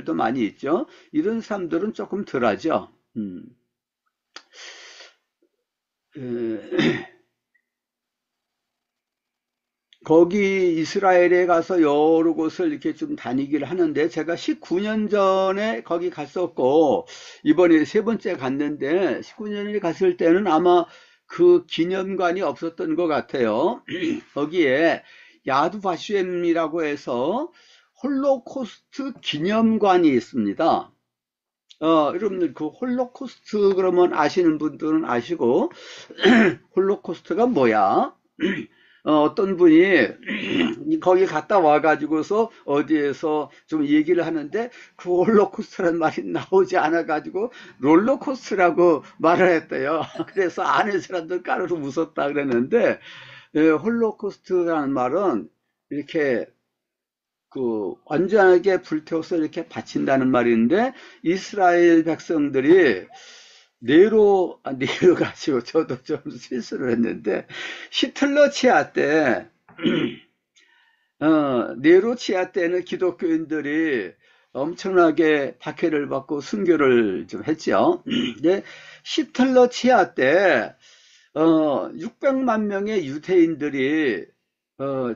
도 많이 있죠. 이런 사람들은 조금 덜하죠. 에, 거기 이스라엘에 가서 여러 곳을 이렇게 좀 다니기를 하는데 제가 19년 전에 거기 갔었고 이번에 세 번째 갔는데 19년에 갔을 때는 아마 그 기념관이 없었던 것 같아요. 거기에 야드바셴이라고 해서 홀로코스트 기념관이 있습니다. 여러분들 그 홀로코스트 그러면 아시는 분들은 아시고 홀로코스트가 뭐야? 어떤 분이 거기 갔다 와가지고서 어디에서 좀 얘기를 하는데 그 홀로코스트라는 말이 나오지 않아가지고 롤러코스트라고 말을 했대요. 그래서 아는 사람들 까르르 웃었다 그랬는데 홀로코스트라는 말은 이렇게 그 완전하게 불태워서 이렇게 바친다는 말인데 이스라엘 백성들이 네로가 아니고 저도 좀 실수를 했는데 히틀러 치하 때 네로 치하 때는 기독교인들이 엄청나게 박해를 받고 순교를 좀 했죠. 근데 히틀러 치하 때 600만 명의 유대인들이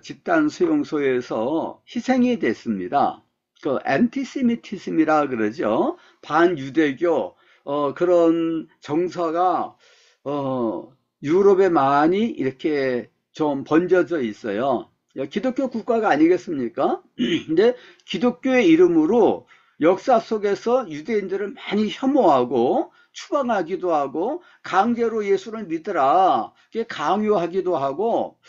집단 수용소에서 희생이 됐습니다. 그 안티세미티즘이라 그러죠. 반유대교 그런 정서가 유럽에 많이 이렇게 좀 번져져 있어요. 기독교 국가가 아니겠습니까? 근데 기독교의 이름으로 역사 속에서 유대인들을 많이 혐오하고 추방하기도 하고 강제로 예수를 믿으라 강요하기도 하고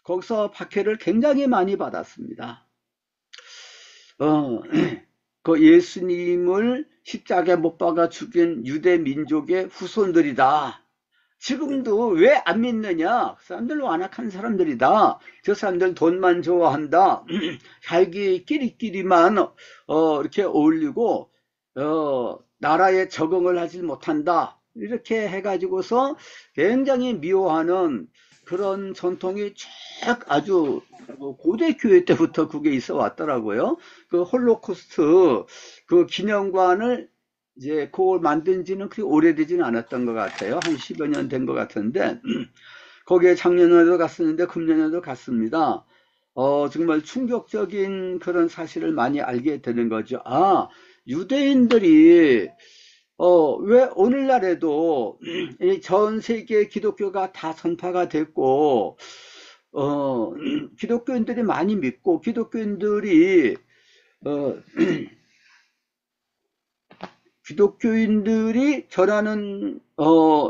거기서 박해를 굉장히 많이 받았습니다. 어, 그 예수님을 십자가에 못 박아 죽인 유대 민족의 후손들이다. 지금도 왜 안 믿느냐? 그 사람들 완악한 사람들이다. 저 사람들 돈만 좋아한다. 자기 끼리끼리만 이렇게 어울리고 나라에 적응을 하지 못한다. 이렇게 해가지고서 굉장히 미워하는 그런 전통이 쭉 아주 고대 교회 때부터 그게 있어 왔더라고요. 그 홀로코스트 그 기념관을 이제 그걸 만든 지는 그렇게 오래되지는 않았던 것 같아요. 한 10여 년 된 것 같은데 거기에 작년에도 갔었는데 금년에도 갔습니다. 정말 충격적인 그런 사실을 많이 알게 되는 거죠. 아, 유대인들이 왜 오늘날에도 전 세계 기독교가 다 전파가 됐고 기독교인들이 많이 믿고 기독교인들이 어, 기독교인들이 전하는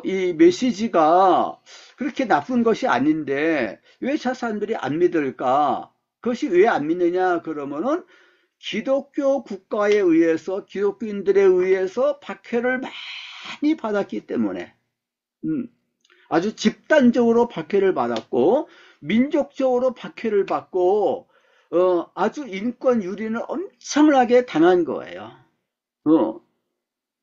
이 메시지가 그렇게 나쁜 것이 아닌데 왜 저 사람들이 안 믿을까? 그것이 왜 안 믿느냐 그러면은 기독교 국가에 의해서 기독교인들에 의해서 박해를 많이 받았기 때문에 아주 집단적으로 박해를 받았고 민족적으로 박해를 받고 아주 인권 유린을 엄청나게 당한 거예요. 어,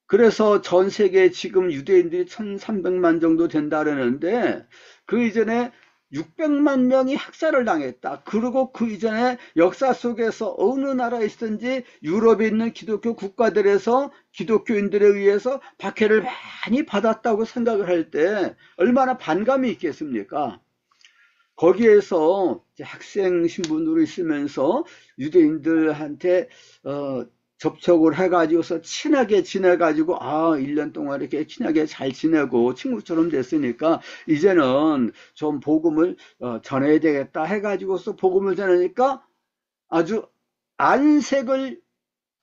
그래서 전 세계 지금 유대인들이 1300만 정도 된다 그러는데 그 이전에 600만 명이 학살을 당했다. 그리고 그 이전에 역사 속에서 어느 나라에 있든지 유럽에 있는 기독교 국가들에서 기독교인들에 의해서 박해를 많이 받았다고 생각을 할 때 얼마나 반감이 있겠습니까? 거기에서 학생 신분으로 있으면서 유대인들한테 접촉을 해가지고서 친하게 지내가지고 1년 동안 이렇게 친하게 잘 지내고 친구처럼 됐으니까 이제는 좀 복음을 전해야 되겠다 해가지고서 복음을 전하니까 아주 안색을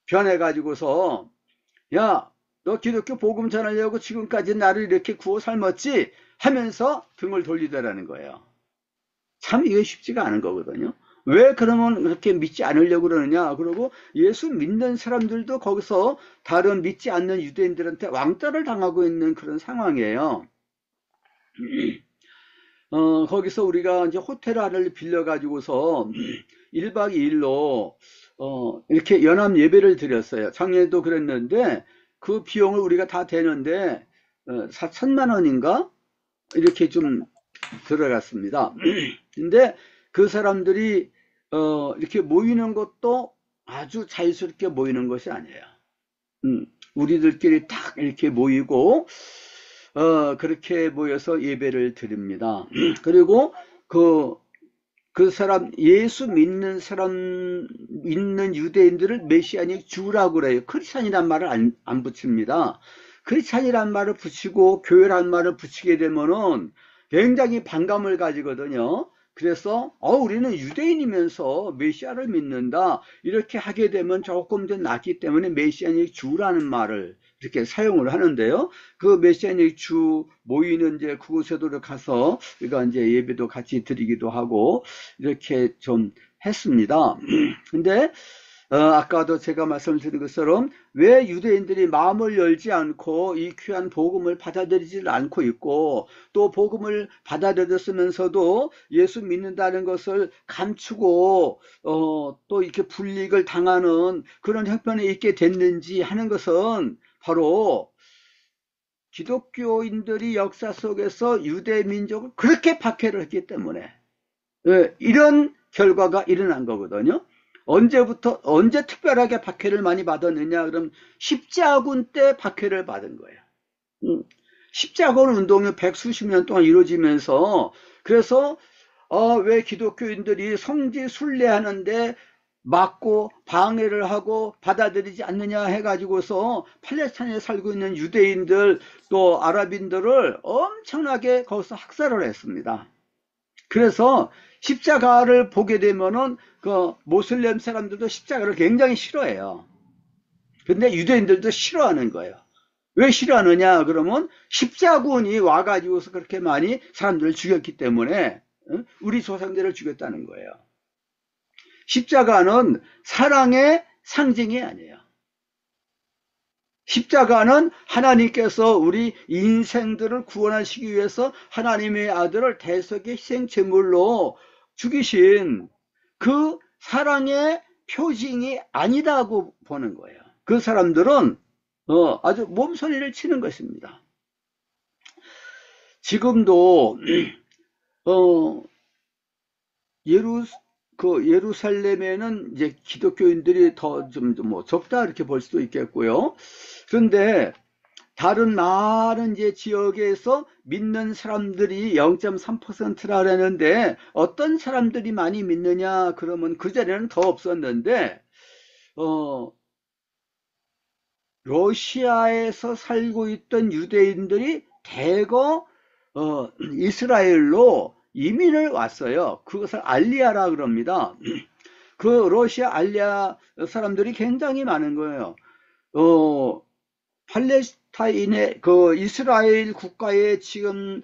변해가지고서 야, 너 기독교 복음 전하려고 지금까지 나를 이렇게 구워 삶았지? 하면서 등을 돌리더라는 거예요. 참 이게 쉽지가 않은 거거든요. 왜 그러면 그렇게 믿지 않으려고 그러느냐? 그러고 예수 믿는 사람들도 거기서 다른 믿지 않는 유대인들한테 왕따를 당하고 있는 그런 상황이에요. 거기서 우리가 이제 호텔 안을 빌려가지고서 1박 2일로 이렇게 연합 예배를 드렸어요. 작년에도 그랬는데 그 비용을 우리가 다 대는데 4천만 원인가? 이렇게 좀 들어갔습니다. 근데 그 사람들이 이렇게 모이는 것도 아주 자유스럽게 모이는 것이 아니에요. 우리들끼리 딱 이렇게 모이고 그렇게 모여서 예배를 드립니다. 그리고 그 사람, 예수 믿는 사람, 믿는 유대인들을 메시아닉 주라고 그래요. 크리스찬이란 말을 안 붙입니다. 크리스찬이란 말을 붙이고 교회란 말을 붙이게 되면은 굉장히 반감을 가지거든요. 그래서 우리는 유대인이면서 메시아를 믿는다 이렇게 하게 되면 조금 더 낫기 때문에 메시아닉 주라는 말을 이렇게 사용을 하는데요. 그 메시아닉 주 모이는 이제 그곳에도 가서 우리가 이제 예배도 같이 드리기도 하고 이렇게 좀 했습니다. 근데 아까도 제가 말씀드린 것처럼 왜 유대인들이 마음을 열지 않고 이 귀한 복음을 받아들이지 않고 있고 또 복음을 받아들였으면서도 예수 믿는다는 것을 감추고 또 이렇게 불이익을 당하는 그런 형편에 있게 됐는지 하는 것은 바로 기독교인들이 역사 속에서 유대 민족을 그렇게 박해를 했기 때문에 이런 결과가 일어난 거거든요. 언제 특별하게 박해를 많이 받았느냐? 그럼 십자군 때 박해를 받은 거예요. 십자군 운동이 백수십 년 동안 이루어지면서 그래서 왜 기독교인들이 성지 순례하는데 막고 방해를 하고 받아들이지 않느냐 해가지고서 팔레스타인에 살고 있는 유대인들 또 아랍인들을 엄청나게 거기서 학살을 했습니다. 그래서 십자가를 보게 되면은 그 모슬렘 사람들도 십자가를 굉장히 싫어해요. 근데 유대인들도 싫어하는 거예요. 왜 싫어하느냐? 그러면 십자군이 와가지고서 그렇게 많이 사람들을 죽였기 때문에 우리 조상들을 죽였다는 거예요. 십자가는 사랑의 상징이 아니에요. 십자가는 하나님께서 우리 인생들을 구원하시기 위해서 하나님의 아들을 대속의 희생제물로 죽이신 그 사랑의 표징이 아니다고 보는 거예요. 그 사람들은 아주 몸소리를 치는 것입니다. 지금도 예루살렘에는 이제 기독교인들이 더 좀 뭐 적다 이렇게 볼 수도 있겠고요. 그런데 다른 많은 이제 지역에서 믿는 사람들이 0.3%라 그랬는데 어떤 사람들이 많이 믿느냐 그러면 그 자리에는 더 없었는데 러시아에서 살고 있던 유대인들이 대거 이스라엘로 이민을 왔어요. 그것을 알리아라 그럽니다. 그 러시아 알리아 사람들이 굉장히 많은 거예요. 팔레스타인의 그 이스라엘 국가의 지금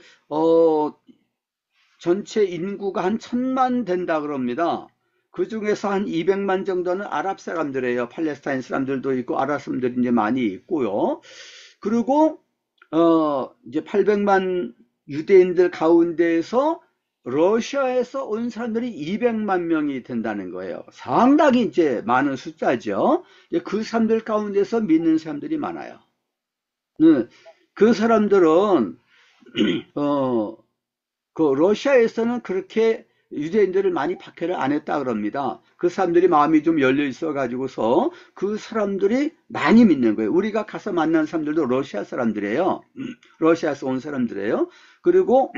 전체 인구가 한 1000만 된다 그럽니다. 그 중에서 한 200만 정도는 아랍 사람들이에요. 팔레스타인 사람들도 있고 아랍 사람들이 이제 많이 있고요. 그리고 이제 800만 유대인들 가운데에서 러시아에서 온 사람들이 200만 명이 된다는 거예요. 상당히 이제 많은 숫자죠. 그 사람들 가운데서 믿는 사람들이 많아요. 그 사람들은 그 러시아에서는 그렇게 유대인들을 많이 박해를 안 했다 그럽니다. 그 사람들이 마음이 좀 열려 있어 가지고서 그 사람들이 많이 믿는 거예요. 우리가 가서 만난 사람들도 러시아 사람들이에요. 러시아에서 온 사람들이에요. 그리고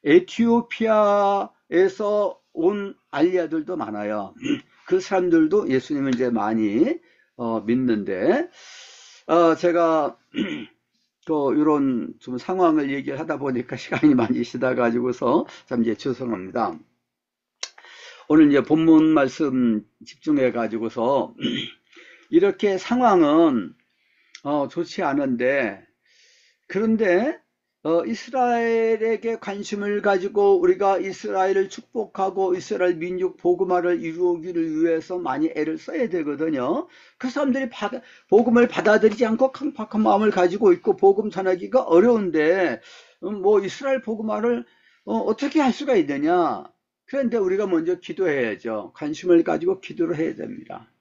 에티오피아에서 온 알리아들도 많아요. 그 사람들도 예수님을 이제 많이 믿는데 제가 또 이런 좀 상황을 얘기를 하다 보니까 시간이 많이 지나 가지고서 참 이제 죄송합니다. 오늘 이제 본문 말씀 집중해 가지고서 이렇게 상황은 좋지 않은데 그런데 이스라엘에게 관심을 가지고 우리가 이스라엘을 축복하고 이스라엘 민족 복음화를 이루기를 위해서 많이 애를 써야 되거든요. 그 사람들이 복음을 받아들이지 않고 강팍한 마음을 가지고 있고 복음 전하기가 어려운데 뭐 이스라엘 복음화를 어떻게 할 수가 있느냐. 그런데 우리가 먼저 기도해야죠. 관심을 가지고 기도를 해야 됩니다.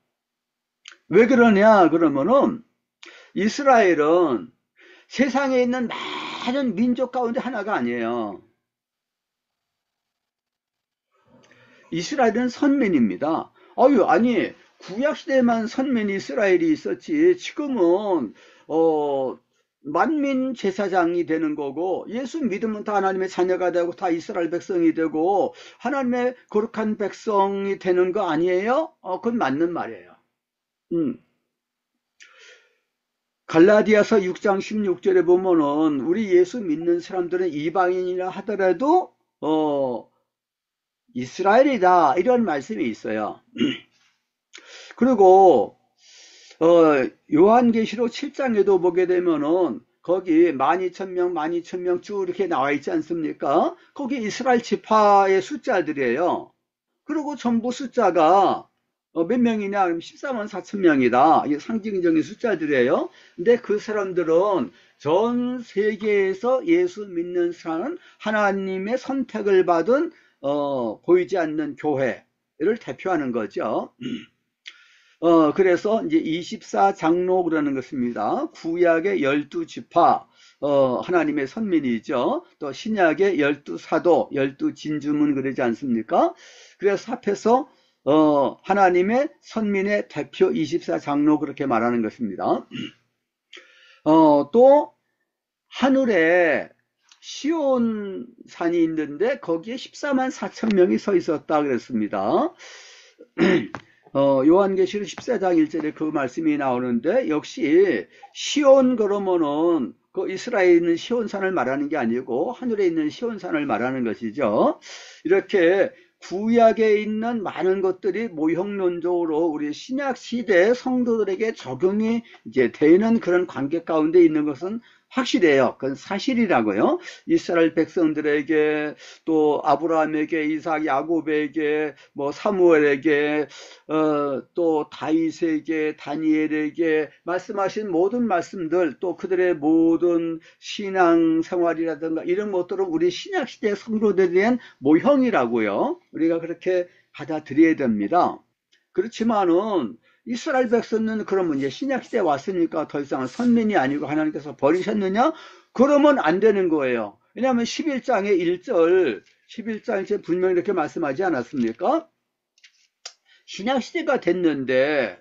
왜 그러냐 그러면은 이스라엘은 세상에 있는 많은 민족 가운데 하나가 아니에요. 이스라엘은 선민입니다. 아니 구약시대에만 선민 이스라엘이 있었지, 지금은 만민 제사장이 되는 거고, 예수 믿으면 다 하나님의 자녀가 되고 다 이스라엘 백성이 되고 하나님의 거룩한 백성이 되는 거 아니에요? 그건 맞는 말이에요. 갈라디아서 6장 16절에 보면은 우리 예수 믿는 사람들은 이방인이라 하더라도 이스라엘이다, 이런 말씀이 있어요. 그리고 요한계시록 7장에도 보게 되면은 거기 12,000명, 12,000명 쭉 이렇게 나와 있지 않습니까? 거기 이스라엘 지파의 숫자들이에요. 그리고 전부 숫자가 몇 명이냐? 14만 4천 명이다. 이게 상징적인 숫자들이에요. 근데 그 사람들은 전 세계에서 예수 믿는 사람은 하나님의 선택을 받은 보이지 않는 교회를 대표하는 거죠. 그래서 이제 24장로 그러는 것입니다. 구약의 12지파, 하나님의 선민이죠. 또 신약의 12사도, 12진주문 그러지 않습니까? 그래서 합해서 하나님의 선민의 대표 24장로 그렇게 말하는 것입니다. 또 하늘에 시온산이 있는데 거기에 14만 4천 명이 서 있었다 그랬습니다. 요한계시록 14장 1절에 그 말씀이 나오는데, 역시 시온 그러면은 그 이스라엘에 있는 시온산을 말하는 게 아니고 하늘에 있는 시온산을 말하는 것이죠. 이렇게 구약에 있는 많은 것들이 모형론적으로 우리 신약 시대 성도들에게 적용이 이제 되는 그런 관계 가운데 있는 것은 확실해요. 그건 사실이라고요. 이스라엘 백성들에게, 또 아브라함에게, 이삭, 야곱에게, 뭐 사무엘에게, 또 다윗에게, 다니엘에게 말씀하신 모든 말씀들, 또 그들의 모든 신앙 생활이라든가 이런 것들은 우리 신약 시대 성도들에 대한 모형이라고요. 우리가 그렇게 받아들여야 됩니다. 그렇지만은 이스라엘 백성은 그러면 이제 신약시대에 왔으니까 더 이상 선민이 아니고 하나님께서 버리셨느냐? 그러면 안 되는 거예요. 왜냐하면 11장의 1절, 11장에 분명히 이렇게 말씀하지 않았습니까? 신약시대가 됐는데,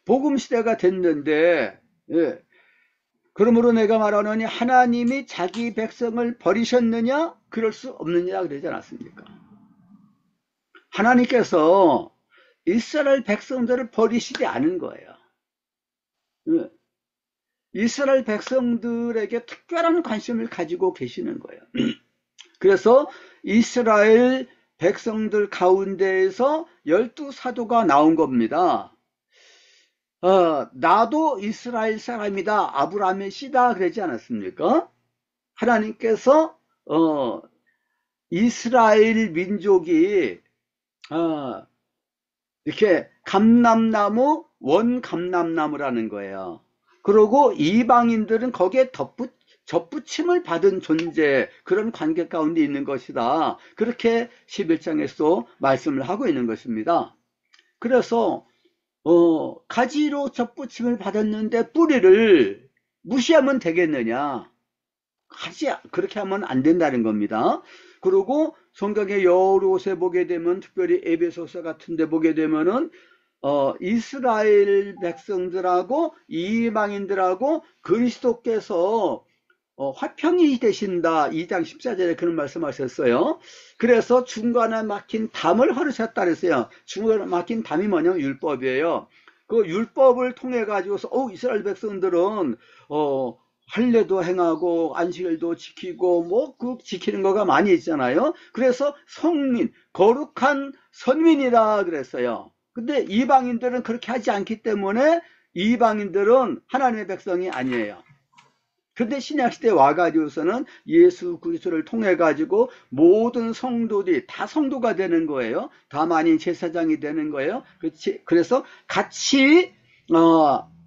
복음시대가 됐는데, 예. 그러므로 내가 말하노니 하나님이 자기 백성을 버리셨느냐? 그럴 수 없느냐 그러지 않았습니까? 하나님께서 이스라엘 백성들을 버리시지 않은 거예요. 이스라엘 백성들에게 특별한 관심을 가지고 계시는 거예요. 그래서 이스라엘 백성들 가운데에서 12사도가 나온 겁니다. 나도 이스라엘 사람이다, 아브라함의 씨다 그러지 않았습니까? 하나님께서 이스라엘 민족이 이렇게 감람나무, 원감람나무라는 거예요. 그리고 이방인들은 거기에 접붙임을 받은 존재, 그런 관계 가운데 있는 것이다. 그렇게 11장에서 말씀을 하고 있는 것입니다. 그래서 가지로 접붙임을 받았는데 뿌리를 무시하면 되겠느냐? 그렇게 하면 안 된다는 겁니다. 그리고 성경의 여러 곳에 보게 되면, 특별히 에베소서 같은 데 보게 되면은 이스라엘 백성들하고 이방인들하고 그리스도께서 화평이 되신다, 2장 14절에 그런 말씀하셨어요. 그래서 중간에 막힌 담을 허르셨다 그랬어요. 중간에 막힌 담이 뭐냐면 율법이에요. 그 율법을 통해 가지고서 이스라엘 백성들은 할례도 행하고 안식일도 지키고 뭐 그 지키는 거가 많이 있잖아요. 그래서 성민, 거룩한 선민이라 그랬어요. 근데 이방인들은 그렇게 하지 않기 때문에 이방인들은 하나님의 백성이 아니에요. 근데 신약시대에 와가지고서는 예수 그리스도를 통해 가지고 모든 성도들이 다 성도가 되는 거예요. 다만인 제사장이 되는 거예요. 그래서 같이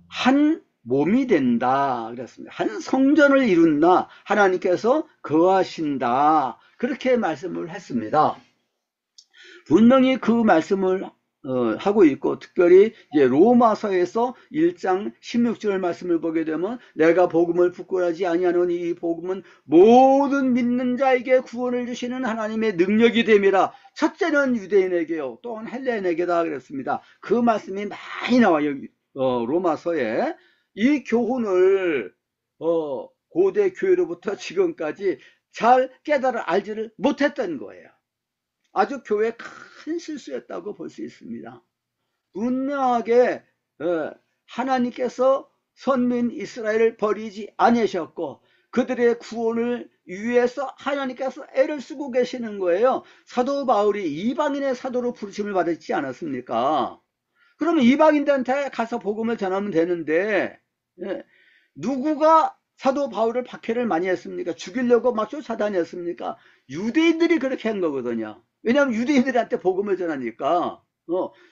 한 몸이 된다 그랬습니다. 한 성전을 이룬다, 하나님께서 거하신다, 그렇게 말씀을 했습니다. 분명히 그 말씀을 하고 있고, 특별히 이제 로마서에서 1장 16절 말씀을 보게 되면, 내가 복음을 부끄러워하지 아니하노니 이 복음은 모든 믿는 자에게 구원을 주시는 하나님의 능력이 됨이라. 첫째는 유대인에게요, 또한 헬레인에게다 그랬습니다. 그 말씀이 많이 나와요. 로마서에. 이 교훈을 고대 교회로부터 지금까지 잘 깨달아 알지를 못했던 거예요. 아주 교회의 큰 실수였다고 볼 수 있습니다. 분명하게 하나님께서 선민 이스라엘을 버리지 않으셨고 그들의 구원을 위해서 하나님께서 애를 쓰고 계시는 거예요. 사도 바울이 이방인의 사도로 부르심을 받았지 않았습니까? 그러면 이방인들한테 가서 복음을 전하면 되는데 누구가 사도 바울을 박해를 많이 했습니까? 죽이려고 막 쫓아다녔습니까? 유대인들이 그렇게 한 거거든요. 왜냐하면 유대인들한테 복음을 전하니까.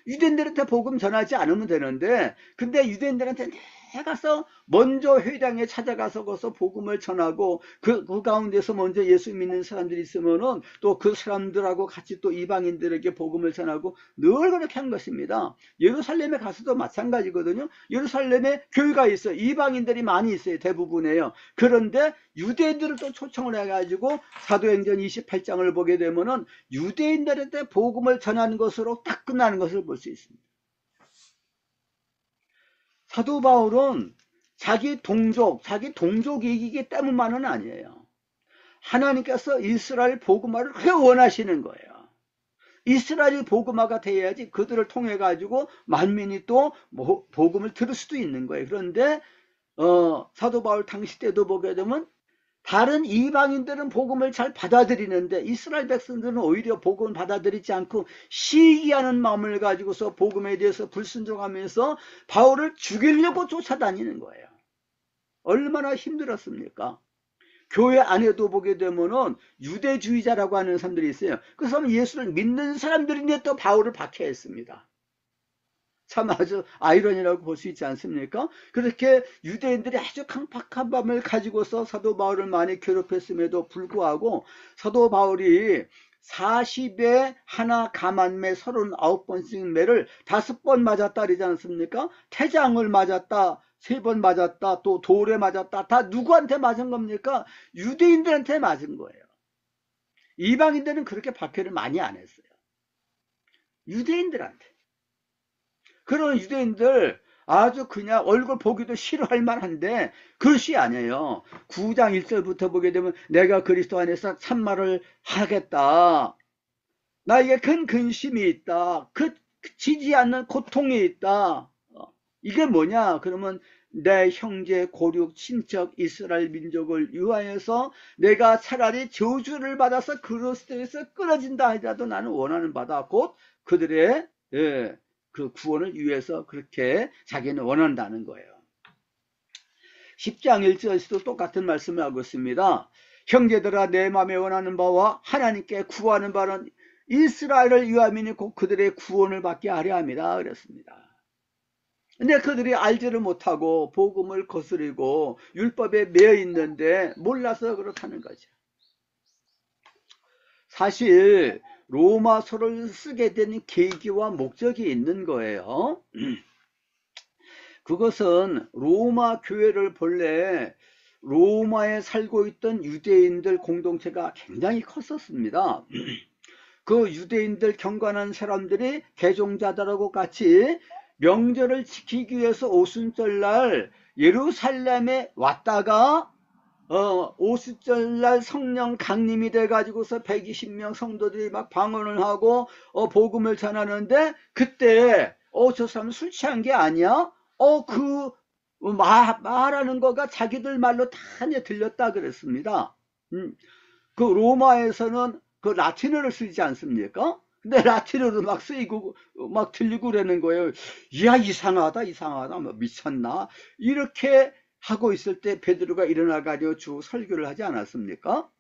유대인들한테 복음 전하지 않으면 되는데, 근데 유대인들한테 가서 먼저 회당에 찾아가서 거기서 복음을 전하고 그 가운데서 먼저 예수 믿는 사람들이 있으면은 또 그 사람들하고 같이 또 이방인들에게 복음을 전하고 늘 그렇게 한 것입니다. 예루살렘에 가서도 마찬가지거든요. 예루살렘에 교회가 있어요. 이방인들이 많이 있어요. 대부분이에요. 그런데 유대인들을 또 초청을 해가지고 사도행전 28장을 보게 되면은 유대인들한테 복음을 전하는 것으로 딱 끝나는 것을 볼 수 있습니다. 사도 바울은 자기 동족이기 때문만은 아니에요. 하나님께서 이스라엘 복음화를 그렇게 원하시는 거예요. 이스라엘이 복음화가 돼야지 그들을 통해 가지고 만민이 또 복음을 들을 수도 있는 거예요. 그런데 사도 바울 당시 때도 보게 되면 다른 이방인들은 복음을 잘 받아들이는데 이스라엘 백성들은 오히려 복음을 받아들이지 않고 시기하는 마음을 가지고서 복음에 대해서 불순종하면서 바울을 죽이려고 쫓아다니는 거예요. 얼마나 힘들었습니까? 교회 안에도 보게 되면은 유대주의자라고 하는 사람들이 있어요. 그 사람은 예수를 믿는 사람들인데 또 바울을 박해했습니다. 참 아주 아이러니라고 볼 수 있지 않습니까? 그렇게 유대인들이 아주 강팍한 마음을 가지고서 사도 바울을 많이 괴롭혔음에도 불구하고 사도 바울이 40에 하나 감한매 39번씩 매를 5번 맞았다 그러지 않습니까? 태장을 맞았다, 3번 맞았다, 또 돌에 맞았다. 다 누구한테 맞은 겁니까? 유대인들한테 맞은 거예요. 이방인들은 그렇게 박해를 많이 안 했어요. 유대인들한테. 그런 유대인들 아주 그냥 얼굴 보기도 싫어할 만한데 그것이 아니에요. 9장 1절부터 보게 되면 내가 그리스도 안에서 참말을 하겠다. 나에게 큰 근심이 있다. 그치지 않는 고통이 있다. 이게 뭐냐? 그러면 내 형제 고륙 친척 이스라엘 민족을 위하여서 내가 차라리 저주를 받아서 그리스도에서 끊어진다 하더라도 나는 원하는 바다 곧 그들의 그 구원을 위해서 그렇게 자기는 원한다는 거예요. 10장 1절에서도 똑같은 말씀을 하고 있습니다. 형제들아 내 마음에 원하는 바와 하나님께 구하는 바는 이스라엘을 위함이니 곧 그들의 구원을 받게 하려 합니다. 그랬습니다. 근데 그들이 알지를 못하고 복음을 거스리고 율법에 매여 있는데 몰라서 그렇다는 거죠. 사실 로마서를 쓰게 된 계기와 목적이 있는 거예요. 그것은 로마 교회를 본래 로마에 살고 있던 유대인들 공동체가 굉장히 컸었습니다. 그 유대인들 경건한 사람들이 개종자들하고 같이 명절을 지키기 위해서 오순절날 예루살렘에 왔다가 오순절날 성령 강림이 돼가지고서 120명 성도들이 막 방언을 하고 복음을 전하는데 그때 저 사람 술 취한 게 아니야? 말하는 거가 자기들 말로 다 들렸다 그랬습니다. 그 로마에서는 그 라틴어를 쓰지 않습니까? 근데 라틴어로 막 쓰이고 막 들리고 그러는 거예요. 야 이상하다 뭐 미쳤나 이렇게 하고 있을 때 베드로가 일어나가지고 주 설교를 하지 않았습니까?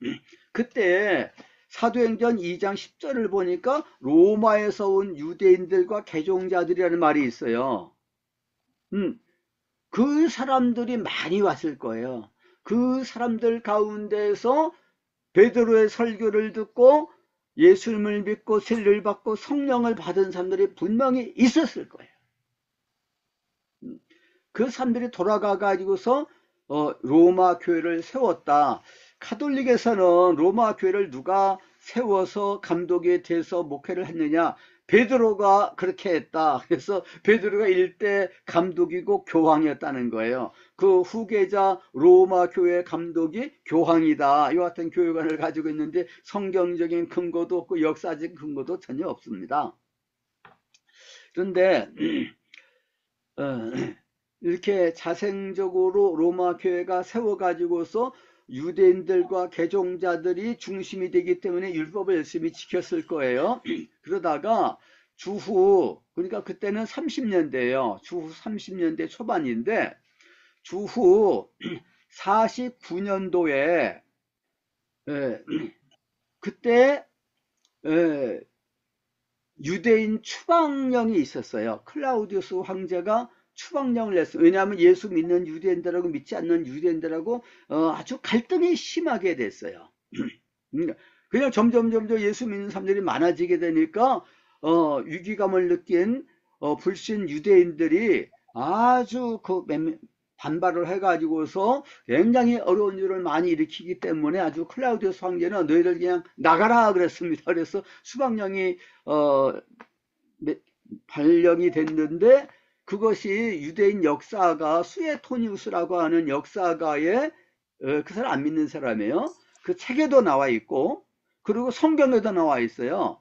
그때 사도행전 2장 10절을 보니까 로마에서 온 유대인들과 개종자들이라는 말이 있어요. 그 사람들이 많이 왔을 거예요. 그 사람들 가운데에서 베드로의 설교를 듣고 예수님을 믿고 세례를 받고 성령을 받은 사람들이 분명히 있었을 거예요. 그 사람들이 돌아가 가지고서 로마 교회를 세웠다. 카톨릭에서는 로마 교회를 누가 세워서 감독이 돼서 목회를 했느냐? 베드로가 그렇게 했다. 그래서 베드로가 일대 감독이고 교황이었다는 거예요. 그 후계자 로마 교회 감독이 교황이다. 이와 같은 교육관을 가지고 있는데 성경적인 근거도 없고 역사적인 근거도 전혀 없습니다. 그런데 이렇게 자생적으로 로마 교회가 세워가지고서 유대인들과 개종자들이 중심이 되기 때문에 율법을 열심히 지켰을 거예요. 그러다가 주후, 그러니까 그때는 30년대예요. 주후 30년대 초반인데 주후 49년도에 그때 유대인 추방령이 있었어요. 클라우디우스 황제가 추방령을 냈어요. 왜냐하면 예수 믿는 유대인들하고 믿지 않는 유대인들하고 아주 갈등이 심하게 됐어요. 그냥 점점 예수 믿는 사람들이 많아지게 되니까 위기감을 느낀 불신 유대인들이 아주 반발을 해가지고서 굉장히 어려운 일을 많이 일으키기 때문에 아주 클라우디우스 황제는 너희들 그냥 나가라 그랬습니다. 그래서 수방령이 발령이 됐는데 그것이 유대인 역사가 수에토니우스라고 하는 역사가의 그 사람 안 믿는 사람이에요. 그 책에도 나와 있고 그리고 성경에도 나와 있어요.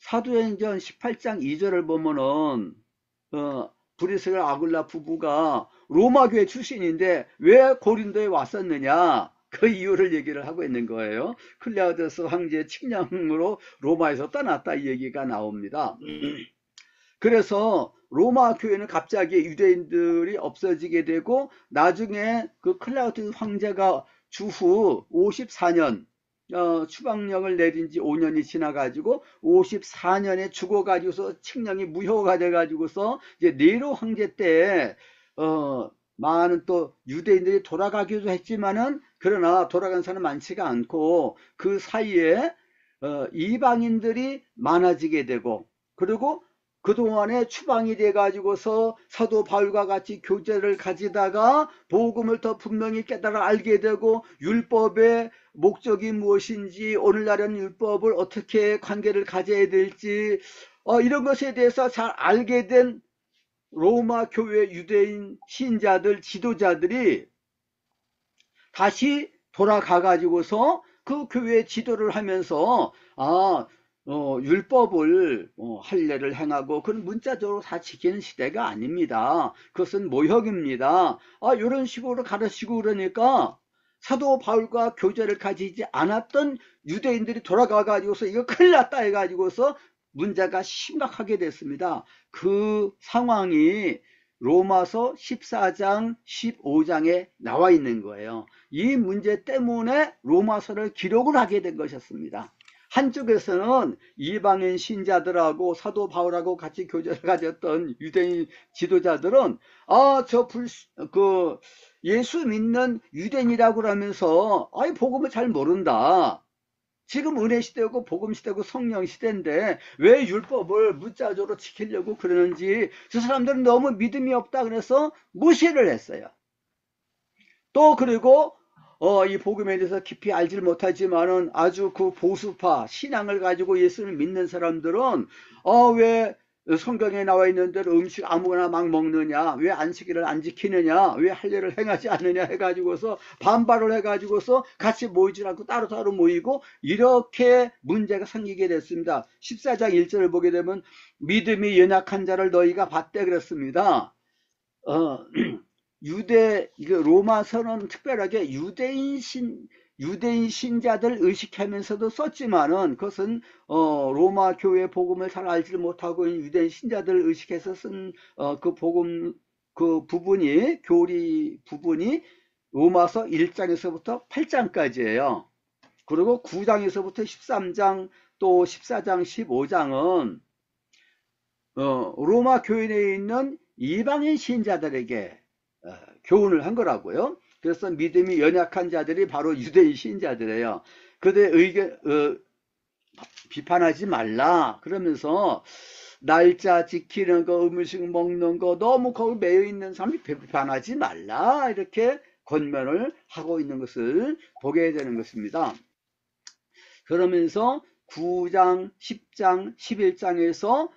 사도행전 18장 2절을 보면은 브리스가 아굴라 부부가 로마 교회 출신인데 왜 고린도에 왔었느냐 그 이유를 얘기를 하고 있는 거예요. 클라우디우스 황제의 칙령으로 로마에서 떠났다 이 얘기가 나옵니다. 그래서 로마 교회는 갑자기 유대인들이 없어지게 되고 나중에 그 클라우디우스 황제가 주후 54년 추방령을 내린 지 5년이 지나가지고 54년에 죽어가지고서 칙령이 무효가 돼가지고서 이제 네로 황제 때 많은 또 유대인들이 돌아가기도 했지만은 그러나 돌아간 사람 많지가 않고 그 사이에 이방인들이 많아지게 되고 그리고 그동안에 추방이 돼가지고서 사도 바울과 같이 교제를 가지다가 복음을 더 분명히 깨달아 알게 되고 율법의 목적이 무엇인지 오늘날은 율법을 어떻게 관계를 가져야 될지 이런 것에 대해서 잘 알게 된 로마 교회 유대인 신자들 지도자들이 다시 돌아가 가지고서 그 교회 지도를 하면서 율법을 할례를 행하고 그런 문자적으로 다 지키는 시대가 아닙니다. 그것은 모욕입니다. 이런 식으로 가르치고 그러니까 사도 바울과 교제를 가지지 않았던 유대인들이 돌아가 가지고서 이거 큰일 났다 해가지고서 문제가 심각하게 됐습니다. 그 상황이 로마서 14장 15장에 나와 있는 거예요. 이 문제 때문에 로마서를 기록을 하게 된 것이었습니다. 한쪽에서는 이방인 신자들하고 사도 바울하고 같이 교제를 가졌던 유대인 지도자들은 예수 믿는 유대인이라고 그러면서 복음을 잘 모른다. 지금 은혜 시대고 복음 시대고 성령 시대인데 왜 율법을 문자적으로 지키려고 그러는지 저 사람들은 너무 믿음이 없다 그래서 무시를 했어요. 또 그리고 이 복음에 대해서 깊이 알지를 못하지만은 아주 그 보수파 신앙을 가지고 예수를 믿는 사람들은 왜 성경에 나와 있는 대로 음식 아무거나 막 먹느냐, 왜 안식일을 안 지키느냐, 왜 할례를 행하지 않느냐 해가지고서 반발을 해가지고서 같이 모이지 않고 따로따로 모이고 이렇게 문제가 생기게 됐습니다. 14장 1절을 보게 되면 믿음이 연약한 자를 너희가 봤대 그랬습니다. 로마서는 특별하게 유대인 신자들 의식하면서도 썼지만은 그것은 로마 교회 복음을 잘 알지 못하고 있는 유대인 신자들을 의식해서 쓴 그 복음 그 부분이 교리 부분이 로마서 1장에서부터 8장까지예요. 그리고 9장에서부터 13장 또 14장 15장은 로마 교회 내에 있는 이방인 신자들에게 교훈을 한 거라고요. 그래서 믿음이 연약한 자들이 바로 유대인 신자들이에요. 그들의 의견, 비판하지 말라. 그러면서 날짜 지키는 거, 음식 먹는 거, 너무 거기 매여 있는 사람이 비판하지 말라. 이렇게 권면을 하고 있는 것을 보게 되는 것입니다. 그러면서 9장, 10장, 11장에서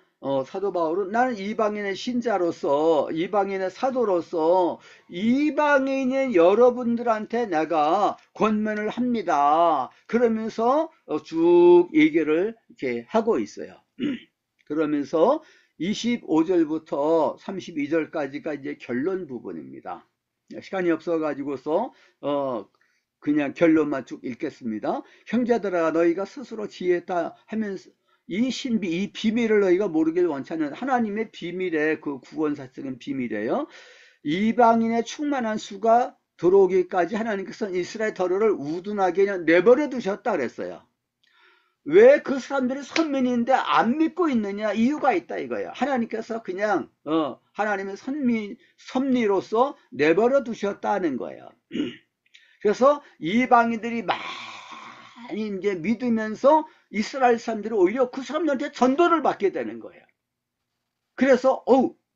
사도 바울은 나는 이방인의 신자로서, 이방인의 사도로서 이방인의 여러분들한테 내가 권면을 합니다. 그러면서 쭉 얘기를 이렇게 하고 있어요. 그러면서 25절부터 32절까지가 이제 결론 부분입니다. 시간이 없어가지고서 그냥 결론만 쭉 읽겠습니다. 형제들아 너희가 스스로 지혜다 하면서 이 신비, 이 비밀을 너희가 모르길 원치 않는 하나님의 비밀의 그 구원사적인 비밀이에요. 이방인의 충만한 수가 들어오기까지 하나님께서는 이스라엘 더러를 우둔하게 내버려 두셨다 그랬어요. 왜 그 사람들이 선민인데 안 믿고 있느냐? 이유가 있다 이거예요. 하나님께서 그냥 하나님의 섭리로서 내버려 두셨다는 거예요. 그래서 이방인들이 많이 이제 믿으면서 이스라엘 사람들이 오히려 그 사람들한테 전도를 받게 되는 거예요. 그래서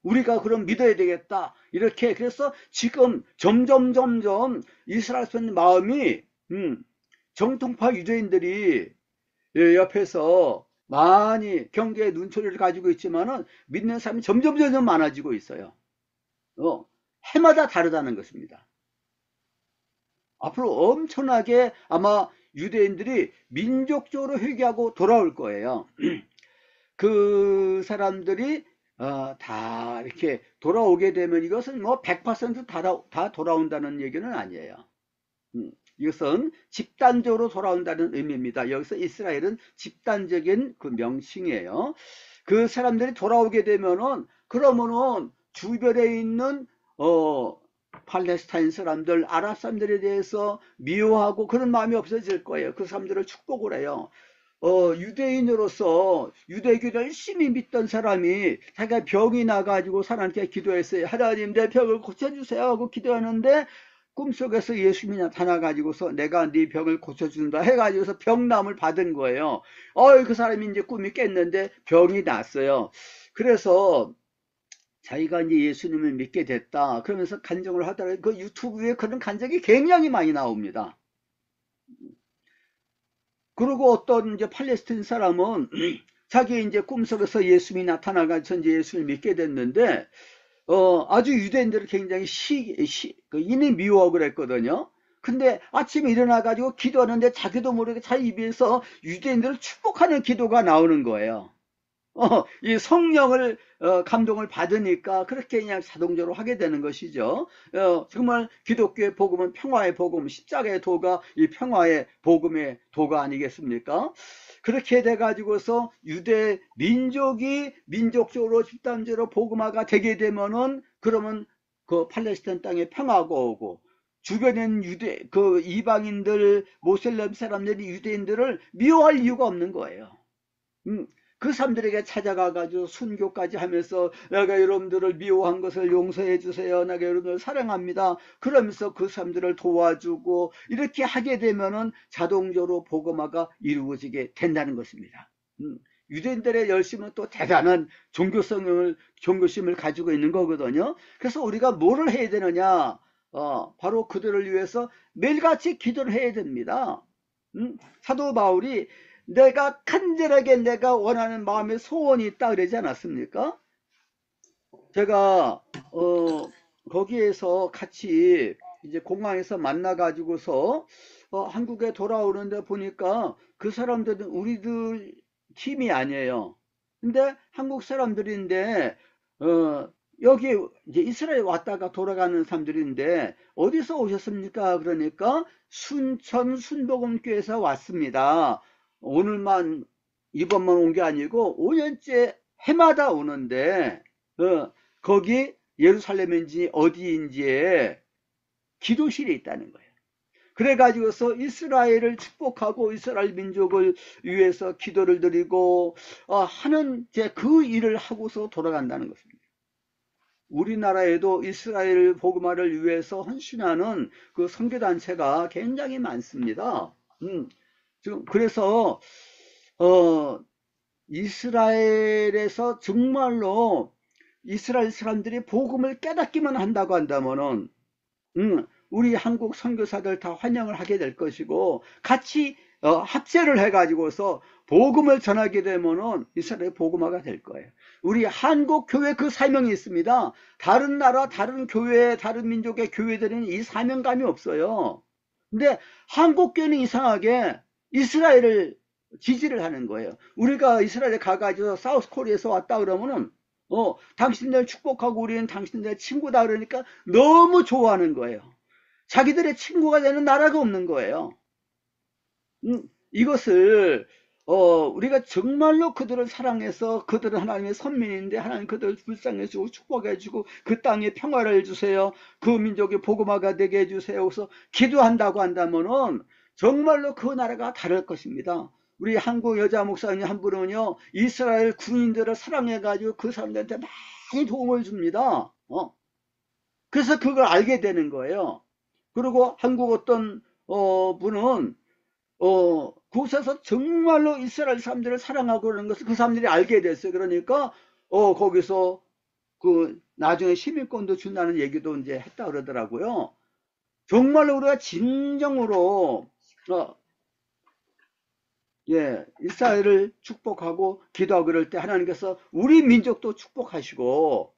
우리가 그럼 믿어야 되겠다. 이렇게 그래서 지금 점점 이스라엘 사람들 마음이 정통파 유대인들이 옆에서 많이 경계의 눈초리를 가지고 있지만은 믿는 사람이 점점 많아지고 있어요. 해마다 다르다는 것입니다. 앞으로 엄청나게 아마 유대인들이 민족적으로 회개하고 돌아올 거예요. 그 사람들이 다 이렇게 돌아오게 되면 이것은 뭐 100%다 돌아온다는 얘기는 아니에요. 이것은 집단적으로 돌아온다는 의미입니다. 여기서 이스라엘은 집단적인 그 명칭이에요. 그 사람들이 돌아오게 되면은 그러면은 주변에 있는 팔레스타인 사람들, 아랍 사람들에 대해서 미워하고 그런 마음이 없어질 거예요. 그 사람들을 축복을 해요. 유대인으로서 유대교를 열심히 믿던 사람이 자기가 병이 나가지고 하나님께 기도했어요. 하나님 내 병을 고쳐주세요 하고 기도하는데 꿈속에서 예수님이 나타나가지고서 내가 네 병을 고쳐준다 해가지고서 병남을 받은 거예요. 그 사람이 이제 꿈이 깼는데 병이 났어요. 그래서 자기가 이제 예수님을 믿게 됐다. 그러면서 간증을 하다가 그 유튜브에 그런 간증이 굉장히 많이 나옵니다. 그리고 어떤 이제 팔레스타인 사람은 자기 이제 꿈속에서 예수님이 나타나가지고 이제 예수를 믿게 됐는데, 아주 유대인들을 굉장히 이미 미워하고 그랬거든요. 근데 아침에 일어나가지고 기도하는데 자기도 모르게 자기 입에서 유대인들을 축복하는 기도가 나오는 거예요. 이 성령을 감동을 받으니까 그렇게 그냥 자동적으로 하게 되는 것이죠. 정말 기독교의 복음은 평화의 복음, 십자가의 도가 이 평화의 복음의 도가 아니겠습니까? 그렇게 돼가지고서 유대 민족이 민족적으로 집단적으로 복음화가 되게 되면은 그러면 그 팔레스타인 땅에 평화가 오고 주변엔 그 이방인들, 모슬렘 사람들이 유대인들을 미워할 이유가 없는 거예요. 그 사람들에게 찾아가가지고 순교까지 하면서 내가 여러분들을 미워한 것을 용서해 주세요. 내가 여러분들을 사랑합니다. 그러면서 그 사람들을 도와주고 이렇게 하게 되면은 자동적으로 복음화가 이루어지게 된다는 것입니다. 유대인들의 열심은 또 대단한 종교심을 가지고 있는 거거든요. 그래서 우리가 뭐를 해야 되느냐? 바로 그들을 위해서 매일같이 기도를 해야 됩니다. 사도 바울이 내가 간절하게 내가 원하는 마음의 소원이 있다 그러지 않았습니까? 제가 거기에서 같이 이제 공항에서 만나 가지고서 한국에 돌아오는데 보니까 그 사람들은 우리들 팀이 아니에요. 근데 한국 사람들인데 여기 이제 이스라엘 왔다가 돌아가는 사람들인데 어디서 오셨습니까? 그러니까 순천 순복음교회에서 왔습니다. 오늘만 이번만 온 게 아니고 5년째 해마다 오는데 거기 예루살렘인지 어디인지에 기도실이 있다는 거예요. 그래가지고서 이스라엘을 축복하고 이스라엘 민족을 위해서 기도를 드리고 하는 그 일을 하고서 돌아간다는 것입니다. 우리나라에도 이스라엘 복음화를 위해서 헌신하는 그 선교단체가 굉장히 많습니다. 지금 그래서 이스라엘에서 정말로 이스라엘 사람들이 복음을 깨닫기만 한다고 한다면은 우리 한국 선교사들 다 환영을 하게 될 것이고 같이 합세를 해가지고서 복음을 전하게 되면은 이스라엘 복음화가 될 거예요. 우리 한국 교회 그 사명이 있습니다. 다른 나라, 다른 교회, 다른 민족의 교회들은 이 사명감이 없어요. 근데 한국 교회는 이상하게 이스라엘을 지지를 하는 거예요. 우리가 이스라엘에 가가지고 사우스 코리아에서 왔다 그러면은 당신들 축복하고 우리는 당신들 친구다 그러니까 너무 좋아하는 거예요. 자기들의 친구가 되는 나라가 없는 거예요. 이것을 우리가 정말로 그들을 사랑해서 그들은 하나님의 선민인데 하나님 그들을 불쌍해주고 축복해주고 그 땅에 평화를 주세요. 그 민족의 복음화가 되게 해주세요. 그래서 기도한다고 한다면은 정말로 그 나라가 다를 것입니다. 우리 한국 여자 목사님 한 분은요 이스라엘 군인들을 사랑해가지고 그 사람들한테 많이 도움을 줍니다. 그래서 그걸 알게 되는 거예요. 그리고 한국 어떤 분은 그곳에서 정말로 이스라엘 사람들을 사랑하고 그러는 것을 그 사람들이 알게 됐어요. 그러니까 거기서 그 나중에 시민권도 준다는 얘기도 이제 했다 그러더라고요. 정말로 우리가 진정으로 이스라엘을 축복하고 기도하고 그럴 때 하나님께서 우리 민족도 축복하시고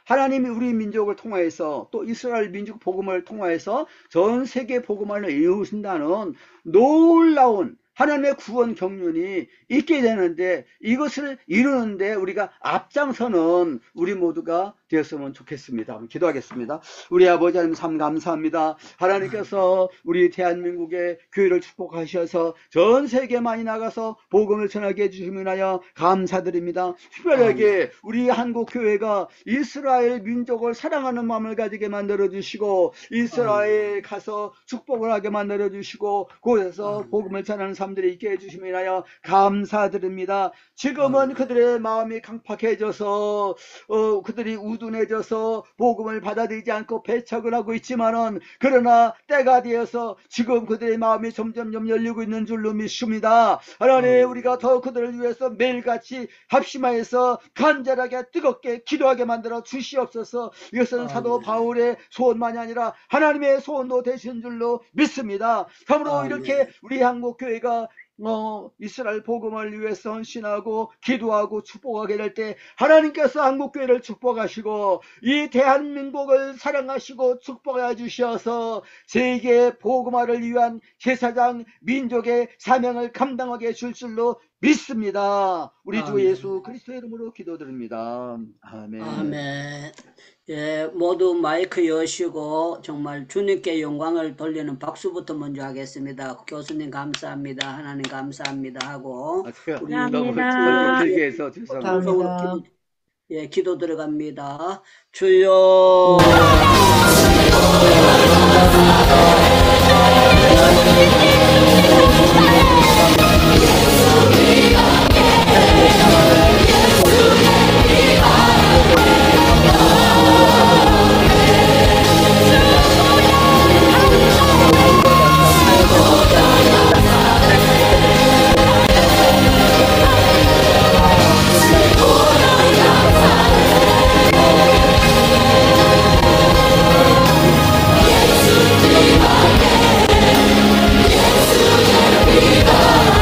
하나님이 우리 민족을 통하여서 또 이스라엘 민족 복음을 통하여서 전 세계 복음을 이루신다는 놀라운 하나님의 구원 경륜이 있게 되는데 이것을 이루는데 우리가 앞장서는 우리 모두가 되었으면 좋겠습니다. 기도하겠습니다. 우리 아버지 하나님 참 감사합니다. 하나님께서 우리 대한민국의 교회를 축복하셔서 전 세계 많이 나가서 복음을 전하게 해주심을 인하여 감사드립니다. 특별하게 우리 한국 교회가 이스라엘 민족을 사랑하는 마음을 가지게 만들어 주시고 이스라엘 가서 축복을 하게 만들어 주시고 그곳에서 복음을 전하는 사람들이 있게 해주심을 인하여 감사드립니다. 지금은 그들의 마음이 강팍해져서 그들이 우둔해져서 복음을 받아들이지 않고 배척을 하고 있지만은 그러나 때가 되어서 지금 그들의 마음이 점점점 열리고 있는 줄로 믿습니다. 하나님 우리가 더 그들을 위해서 매일같이 합심하여서 간절하게 뜨겁게 기도하게 만들어 주시옵소서. 이것은 사도 바울의 소원만이 아니라 하나님의 소원도 되신 줄로 믿습니다. 그러므로 이렇게 우리 한국교회가 이스라엘 복음을 위해서 헌신하고 기도하고 축복하게 될 때 하나님께서 한국교회를 축복하시고 이 대한민국을 사랑하시고 축복해 주셔서 세계 복음화를 위한 제사장 민족의 사명을 감당하게 해줄 줄로 믿습니다. 우리 주 예수 그리스도의 이름으로 기도드립니다. 아멘. 아멘. 예, 모두 마이크 여시고 정말 주님께 영광을 돌리는 박수부터 먼저 하겠습니다. 교수님 감사합니다. 하나님 감사합니다 하고 우리 너무 길게 해서 죄송합니다. 기도 들어갑니다. 주여 예수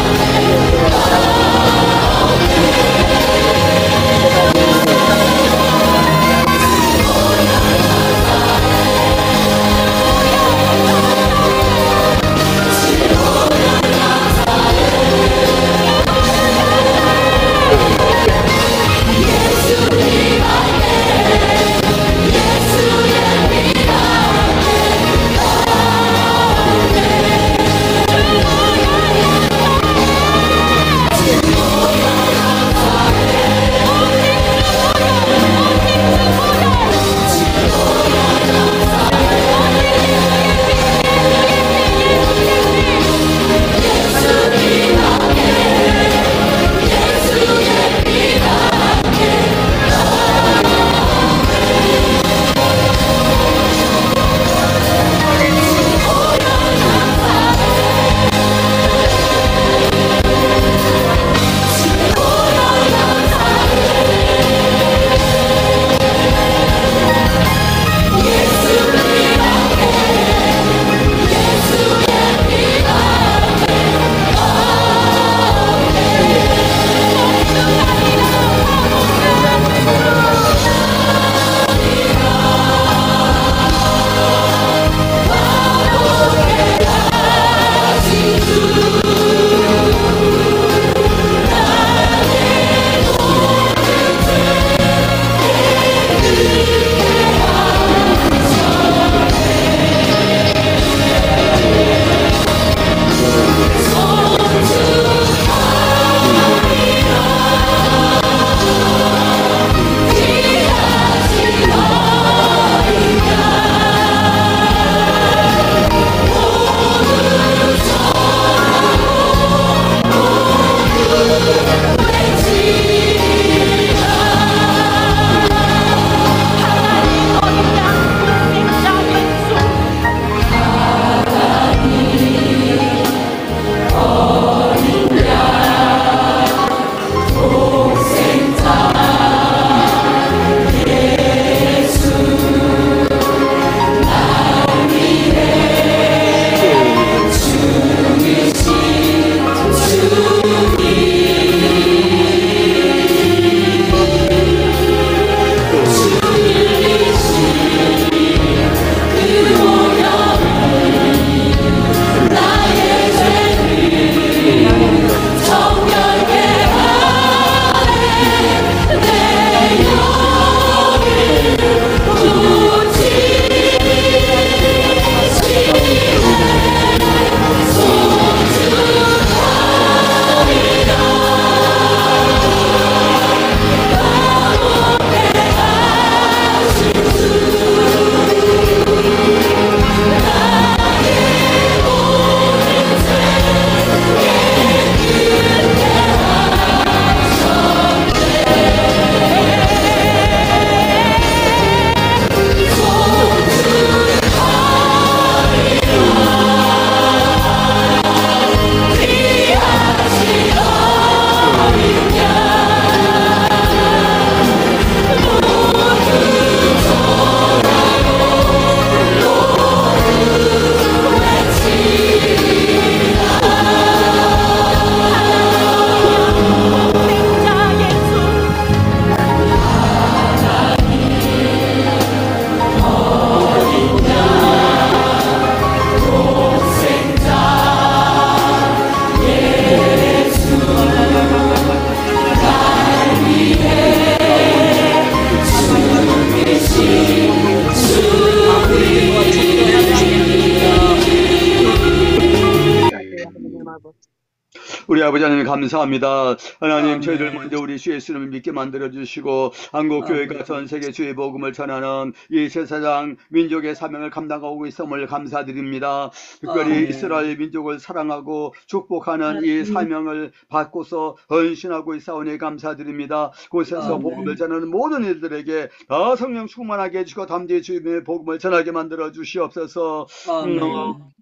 우리 아버지 하나님 감사합니다. 하나님 저희들 아멘. 먼저 우리 주 예수님을 믿게 만들어 주시고 한국교회가 전 세계 주의 복음을 전하는 이 제사장 민족의 사명을 감당하고 있음을 감사드립니다. 특별히 아멘. 이스라엘 민족을 사랑하고 축복하는 이 사명을 받고서 헌신하고 있사오니 감사드립니다. 곳에서 아멘. 복음을 전하는 모든 이들에게 다 성령 충만하게 해주시고 담대히 주님의 복음을 전하게 만들어 주시옵소서. 아멘.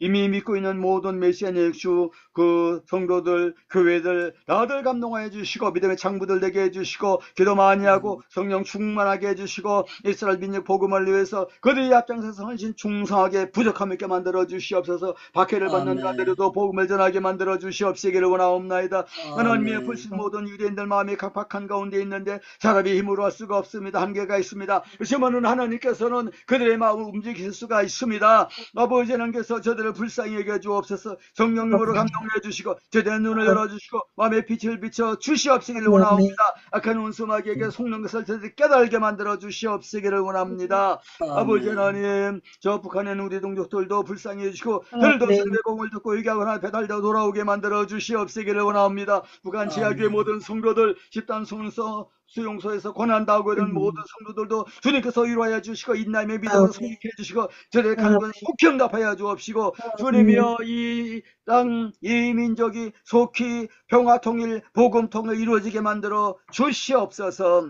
이미 믿고 있는 모든 메시아의 주 그 성도들, 교회들 다들 감동하여 주시고 믿음의 창부들 되게 해주시고 기도 많이 하고 성령 충만하게 해주시고 이스라엘 민족 복음을 위해서 그들이 앞장서서 헌신 충성하게 부족함 있게 만들어 주시옵소서. 박해를 받는 아멘. 자들에도 복음을 전하게 만들어 주시옵시기를 원하옵나이다. 하나님의 아멘. 불신 모든 유대인들 마음이 각박한 가운데 있는데 사람이 힘으로 할 수가 없습니다. 한계가 있습니다. 그렇지만은 하나님께서는 그들의 마음을 움직일 수가 있습니다. 아버지 하나님께서 저들을 불쌍히 여겨 주옵소서. 성령님으로 감동해 주시고 저들의 눈을 열어주시고 마음의 빛을 비춰 주시옵시기를 원하옵니다. 악한 원수마귀에게 속는 것을 저들이 깨달게 만들어 주시옵시기를 원합니다. 아버지 하나님, 저 북한에 있는 우리 동족들도 불쌍히 해주시고 들도 주님의 공을 듣고 의기하거나 배달되어 돌아오게 만들어 주시옵시기를 원합니다. 북한 지하교회 모든 성도들 집단 수용소에서 고난당하고 있는 모든 성도들도 주님께서 위로하여 주시고 인내의 믿음으로 성립해 주시고 저들의 간구는 속히 응답하여 주옵시고 주님이여 이 땅, 이 민족이 속히 평화 통일, 복음 통일 이루어지게 만들어 주시옵소서.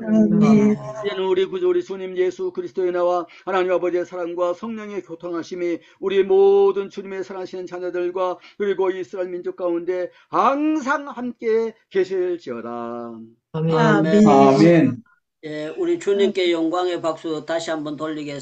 이제는 우리 구주 우리 주님 예수 그리스도의 나와 하나님 아버지의 사랑과 성령의 교통하심이 우리 모든 주님의 사랑하시는 자녀들과 그리고 이스라엘 민족 가운데 항상 함께 계실지어다. 아멘. 아멘. 예, 우리 주님께 영광의 박수 다시 한번 돌리겠습니다.